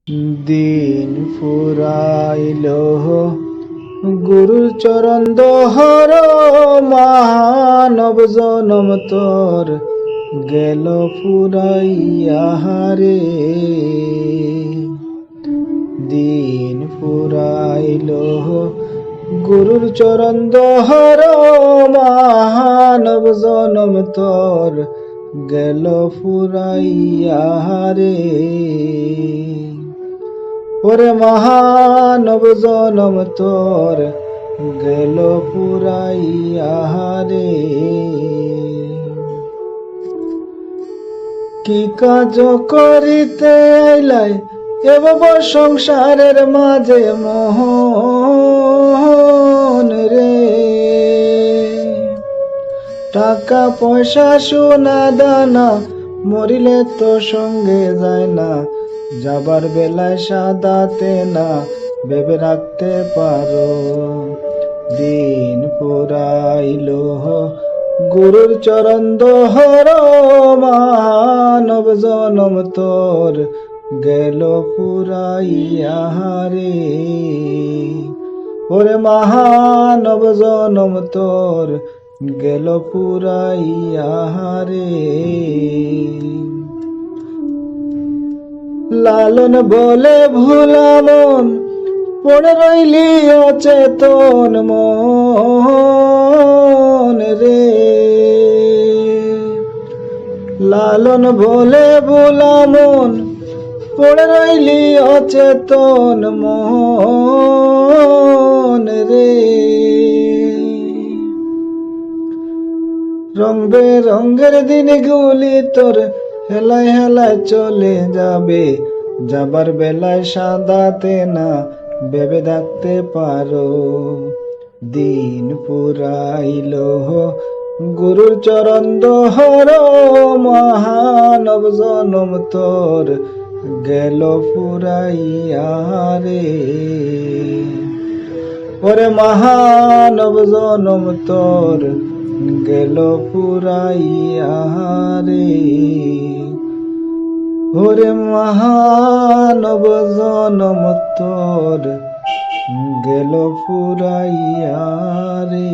দিন ফুরাইল গুরুর চরণ দহর, মানব জনম তোর গেল ফুরাইয়া রে। দিন ফুরাইল গুরুর চরণ দহর, মানব জনম তোর গেল ফুরাইয়া রে। ওরে মহানব জনম তোর গেল পুরাইয়া রে। কি কাজ করিতে আইলাই এব সংসারের মাঝে মোহন রে। টাকা পয়সা সোনা দানা মরিলে তো সঙ্গে যায় না, যাবার বেলায় সাদাতে না ভেবে রাখতে পারো। দিন পুরাইল গুরুর চরণ দহর, মানব জনম তোর গেল পুরাইয়া রে। ওরে মহানব জনম তোর গেল পুরাইয়া রে। লালন বলে ভোলা মন পড়ে রইলি অচেতন মন রে। লালন বলে ভোলা মন পড়ে রইলি অচেতন মন রে। রং বেরঙের দিনগুলি তোর হেলায় হেলায় চলে যাবে, যাবার বেলায় সাদাতে না ভেবে থাকতে পারো। দিন পুরাইল গুরুর চরণ দহর, মহানব জনম তোর গেল পুরাইয়া রে। ওরে মহানব জনম তোর গেল পুরাইয়া রে। ওরে মহানব জনম তোর গেল পুরাইয়া রে।